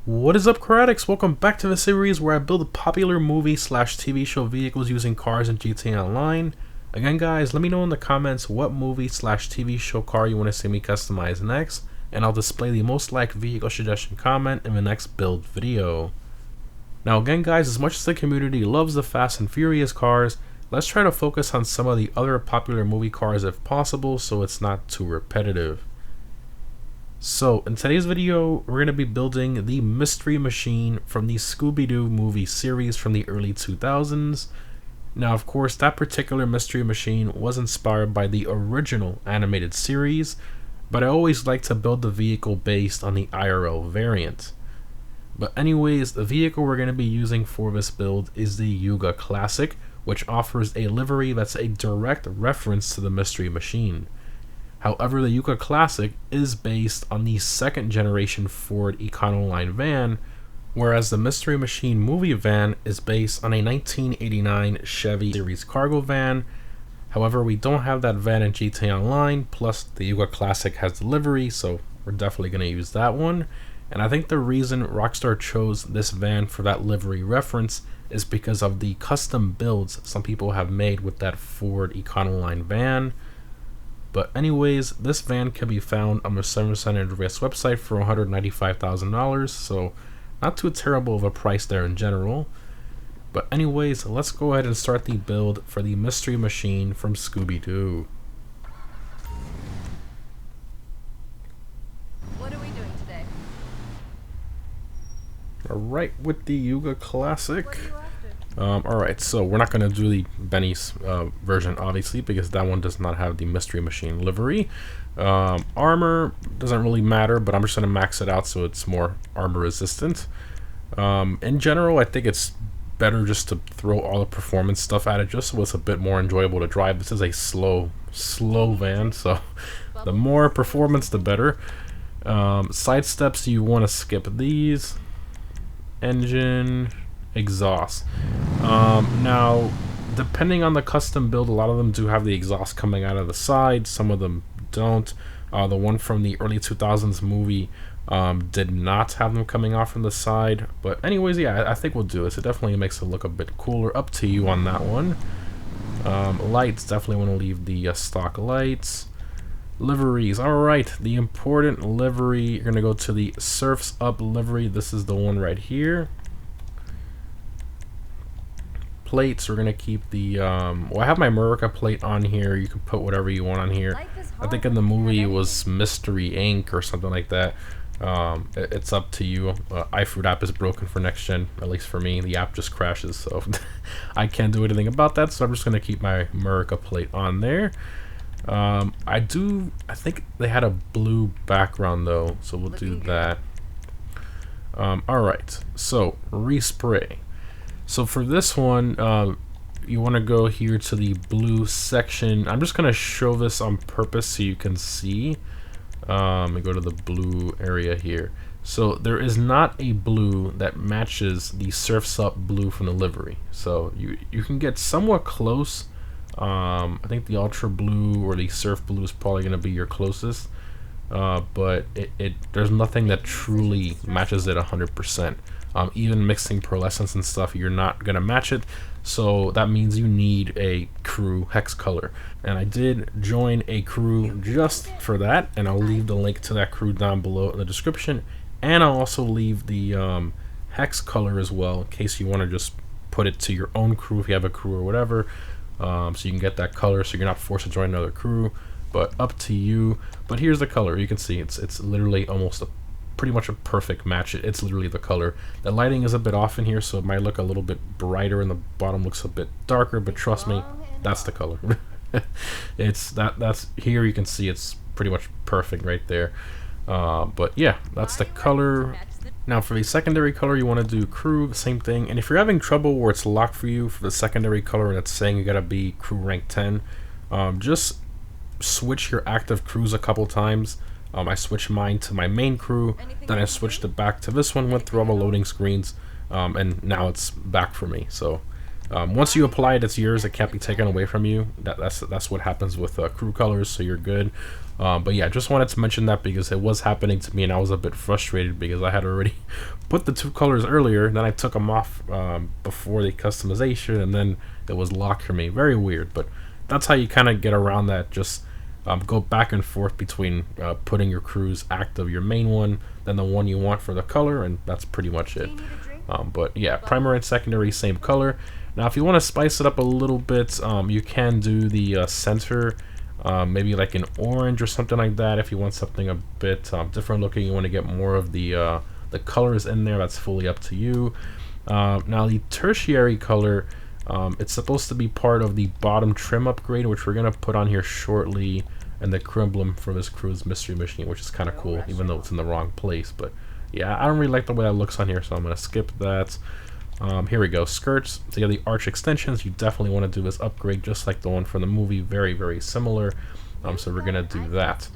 What is up, Critics? Welcome back to the series where I build popular movie slash TV show vehicles using cars in GTA Online. Again, guys, let me know in the comments what movie slash TV show car you want to see me customize next, and I'll display the most liked vehicle suggestion comment in the next build video. Now again, guys, as much as the community loves the Fast and Furious cars, let's try to focus on some of the other popular movie cars if possible so it's not too repetitive. So in today's video, we're going to be building the Mystery Machine from the Scooby Doo movie series from the early 2000s. Now of course, that particular Mystery Machine was inspired by the original animated series, but I always like to build the vehicle based on the IRL variant. But anyways, the vehicle we're going to be using for this build is the Yuga Classic, which offers a livery that's a direct reference to the Mystery Machine. However, the Yuga Classic is based on the second generation Ford Econoline van, whereas the Mystery Machine movie van is based on a 1989 Chevy series cargo van. However, we don't have that van in GTA Online, plus the Yuga Classic has the livery, so we're definitely going to use that one. And I think the reason Rockstar chose this van for that livery reference is because of the custom builds some people have made with that Ford Econoline van. But anyways, this van can be found on the 7% Andreas website for $195,000, so not too terrible of a price there in general. But anyways, let's go ahead and start the build for the Mystery Machine from Scooby Doo. What are we doing today? Alright, with the Yuga Classic. What are you after? Alright, so we're not going to do the Benny's version, obviously, because that one does not have the Mystery Machine livery. Armor doesn't really matter, but I'm just going to max it out so it's more armor resistant. In general, I think it's better just to throw all the performance stuff at it, just so it's a bit more enjoyable to drive. This is a slow van, so the more performance, the better. Side steps, you want to skip these. Engine, exhaust. Now, depending on the custom build, a lot of them do have the exhaust coming out of the side, some of them don't. The one from the early 2000s movie did not have them coming off from the side, but anyways, yeah, I think we'll do this. It definitely makes it look a bit cooler. Up to you on that one. Lights, definitely want to leave the stock lights. Liveries, alright, the important livery, you're going to go to the Surf's Up livery. This is the one right here. Plates, we're going to keep the, well, I have my America plate on here. You can put whatever you want on here. I think in the movie it was Mystery Inc. or something like that. It's up to you. iFruit app is broken for next gen, at least for me. The app just crashes, so I can't do anything about that, so I'm just going to keep my America plate on there. I think they had a blue background though, so we'll do that. Alright, so respray. So for this one, you want to go here to the blue section. I'm just going to show this on purpose so you can see. Let me go to the blue area here. So there is not a blue that matches the Surf's Up blue from the livery. So you can get somewhat close. I think the Ultra Blue or the Surf Blue is probably going to be your closest. But there's nothing that truly matches it 100%. Even mixing pearlescence and stuff, you're not going to match it. So that means you need a crew hex color. And I did join a crew just for that. And I'll leave the link to that crew down below in the description. And I'll also leave the hex color as well, in case you want to just put it to your own crew if you have a crew or whatever. So you can get that color so you're not forced to join another crew. But up to you. But here's the color. You can see it's literally almost pretty much a perfect match. It's literally the color. The lighting is a bit off in here, so it might look a little bit brighter and the bottom looks a bit darker, but trust me, that's the color. That's here, you can see it's pretty much perfect right there. But yeah, that's the color. Now for the secondary color, you want to do crew, the same thing. And if you're having trouble where it's locked for you for the secondary color and it's saying you gotta be crew rank 10, just switch your active crews a couple times. I switched mine to my main crew, then I switched it back to this one, went through all the loading screens, and now it's back for me. So Once you apply it, it's yours. It can't be taken away from you. That's what happens with crew colors, so you're good. But yeah, just wanted to mention that because it was happening to me, and I was a bit frustrated because I had already put the 2 colors earlier, then I took them off before the customization, and then it was locked for me. Very weird, but that's how you kind of get around that. Just go back and forth between putting your crews active, your main one, then the one you want for the color, and that's pretty much it. But yeah, primary and secondary, same color. Now, if you want to spice it up a little bit, you can do the center, maybe like an orange or something like that. If you want something a bit different looking, you want to get more of the colors in there. That's fully up to you. Now, the tertiary color, it's supposed to be part of the bottom trim upgrade, which we're gonna put on here shortly, and the crew emblem for this crew's mystery machine, which is kind of cool, even though it's in the wrong place. But yeah, I don't really like the way that looks on here, so I'm gonna skip that. Here we go, skirts. So you have the arch extensions. You definitely want to do this upgrade just like the one from the movie, very, very similar. So we're gonna do that.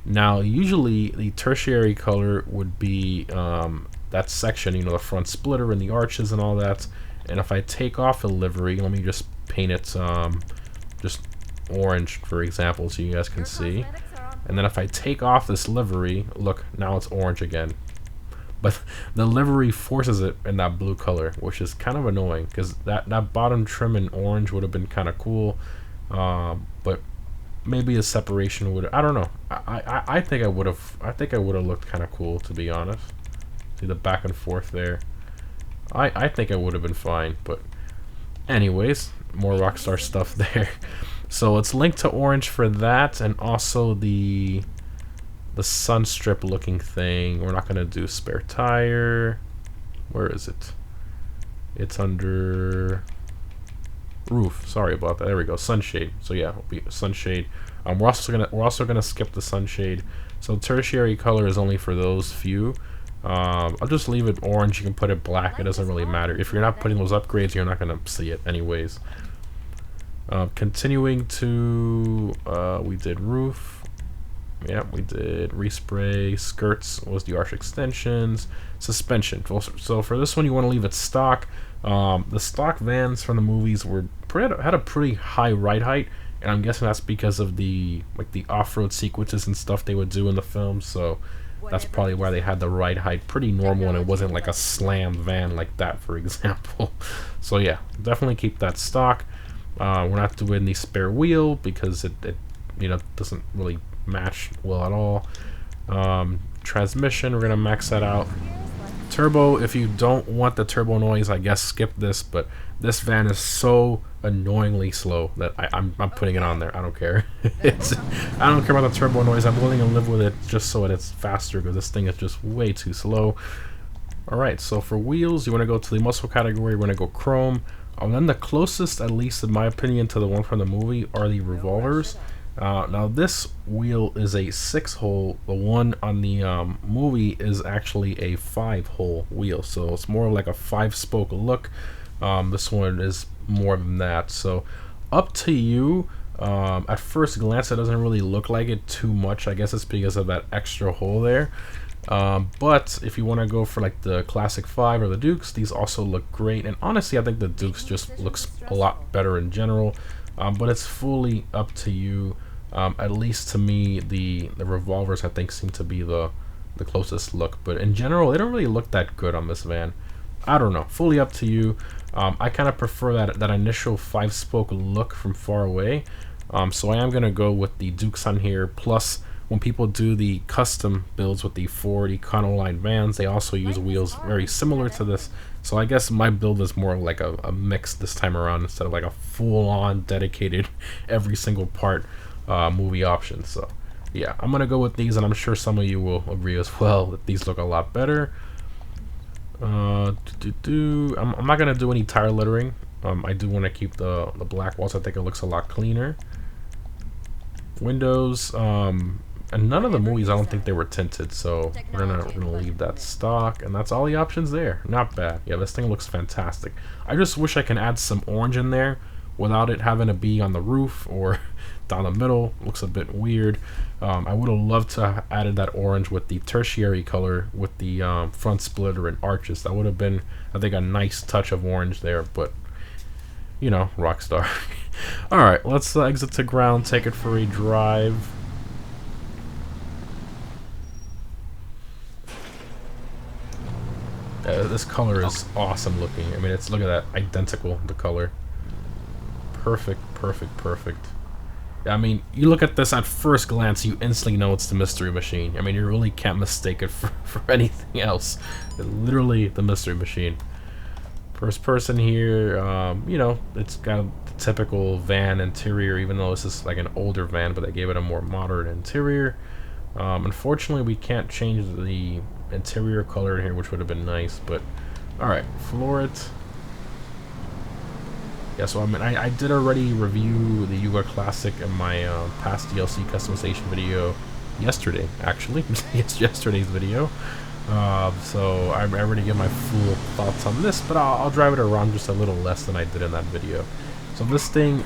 Now, usually the tertiary color would be that section, you know, the front splitter and the arches and all that. And if I take off the livery, let me just paint it just orange, for example, so you guys can see. And then if I take off this livery, look, now it's orange again. But the livery forces it in that blue color, which is kind of annoying because that bottom trim in orange would have been kind of cool. But maybe a separation would, I don't know. I think I would have looked kind of cool, to be honest. See the back and forth there. I think it would have been fine, but anyways, more Rockstar stuff there. So it's linked to orange for that, and also the sun strip looking thing. We're not gonna do spare tire. Where is it? It's under roof. Sorry about that. There we go. Sunshade. So yeah, it'll be sunshade. We're also gonna skip the sunshade. So tertiary color is only for those few. I'll just leave it orange. You can put it black. It doesn't really matter. If you're not putting those upgrades, you're not gonna see it anyways. Continuing to we did roof. Yep, we did respray. Skirts was the arch extensions. Suspension. So for this one, you want to leave it stock. The stock vans from the movies had a pretty high ride height, and I'm guessing that's because of the off-road sequences and stuff they would do in the film. So that's probably why they had the ride height pretty normal, and it wasn't like a slammed van like that, for example. So yeah, definitely keep that stock. We're not doing the spare wheel because it doesn't really match well at all. Transmission, we're gonna max that out. Turbo, if you don't want the turbo noise, I guess skip this, but this van is so annoyingly slow that I'm putting it on there. I don't care. I don't care about the turbo noise. I'm willing to live with it just so that it's faster, because this thing is just way too slow. Alright, so for wheels, you want to go to the muscle category. We're going to go chrome. And then the closest, at least in my opinion, to the one from the movie are the revolvers. Now this wheel is a 6-hole. The one on the movie is actually a 5-hole wheel, so it's more like a 5-spoke look. This one is more than that, so up to you. At first glance, it doesn't really look like it too much. I guess it's because of that extra hole there. But if you want to go for like the classic 5 or the Dukes, these also look great. And honestly, I think the Dukes just looks a lot better in general. But it's fully up to you. At least to me, the revolvers I think seem to be the closest look. But in general, they don't really look that good on this van. I don't know. Fully up to you. I kind of prefer that initial 5-spoke look from far away. So I am going to go with the Dukes on here. Plus, when people do the custom builds with the Ford Econoline vans, they also use wheels very similar to this. So I guess my build is more like a mix this time around instead of like a full-on dedicated every single part movie option. So yeah, I'm going to go with these, and I'm sure some of you will agree as well that these look a lot better. I'm not going to do any tire littering. I do want to keep the black walls. I think it looks a lot cleaner. Windows, and none of the movies I don't think they were tinted, so we're gonna leave that stock, and that's all the options there. Not bad. Yeah, this thing looks fantastic. I just wish I can add some orange in there without it having to be on the roof or down the middle. Looks a bit weird. I would have loved to have added that orange with the tertiary color with the front splitter and arches. That would have been, I think, a nice touch of orange there, but you know, Rockstar. Alright, let's exit to ground, take it for a drive. This color is awesome looking. I mean, look at that, identical, the color. Perfect, perfect, perfect. I mean, you look at this at first glance, you instantly know it's the Mystery Machine. I mean, you really can't mistake it for anything else. It's literally the Mystery Machine. First person here, you know, it's got the typical van interior, even though this is like an older van, but they gave it a more modern interior. Unfortunately, we can't change the interior color in here, which would have been nice, but alright, floor it. Yeah, so I mean, I did already review the Yuga Classic in my past DLC customization video yesterday, actually. It's yesterday's video. So I already give my full thoughts on this, but I'll drive it around just a little less than I did in that video. So this thing,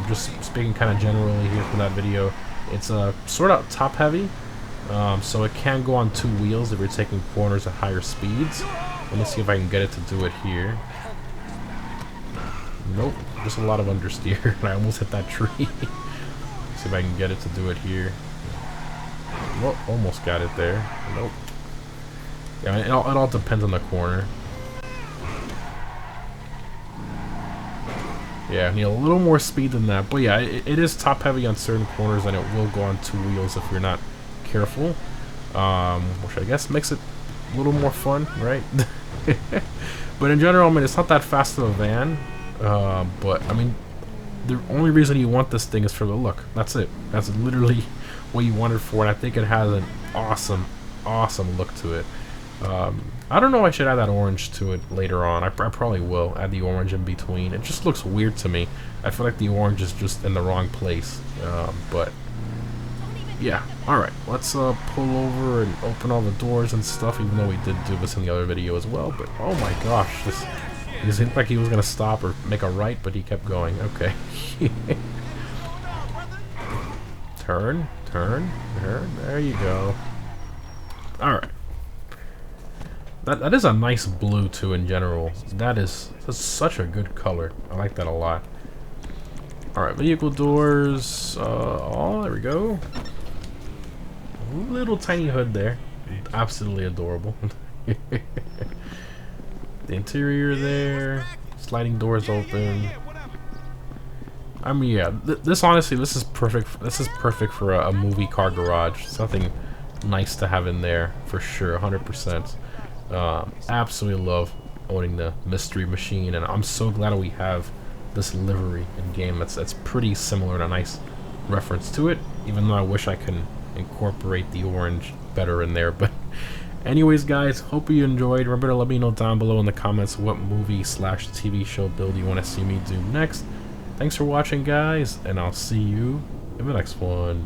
just speaking kind of generally here from that video, it's sort of top heavy. So it can go on 2 wheels if you're taking corners at higher speeds. Let me see if I can get it to do it here. Nope, just a lot of understeer. I almost hit that tree. See if I can get it to do it here. Well, almost got it there. Nope. Yeah, it all depends on the corner. Yeah, I need a little more speed than that. But yeah, it is top heavy on certain corners, and it will go on 2 wheels if you're not careful. Which I guess makes it a little more fun, right? But in general, I mean, it's not that fast of a van. But I mean, the only reason you want this thing is for the look. That's it. That's literally what you want it for, and I think it has an awesome look to it. I don't know, I should add that orange to it later on. I probably will add the orange in between. It just looks weird to me. I feel like the orange is just in the wrong place. But yeah, alright, let's pull over and open all the doors and stuff, even though we did do this in the other video as well. But oh my gosh, it seemed like he was going to stop or make a right, but he kept going. Okay. Turn. There you go. Alright. That is a nice blue, too, in general. That's such a good color. I like that a lot. Alright, vehicle doors. Oh, there we go. Little tiny hood there. Absolutely adorable. The interior there, sliding doors open. I mean, yeah, this honestly, this is perfect. This is perfect for a movie car garage. Something nice to have in there for sure, 100%. Absolutely love owning the Mystery Machine, and I'm so glad we have this livery in game. That's pretty similar and a nice reference to it. Even though I wish I could incorporate the orange better in there, but. Anyways, guys, hope you enjoyed. Remember to let me know down below in the comments what movie/TV show build you want to see me do next. Thanks for watching, guys, and I'll see you in the next one.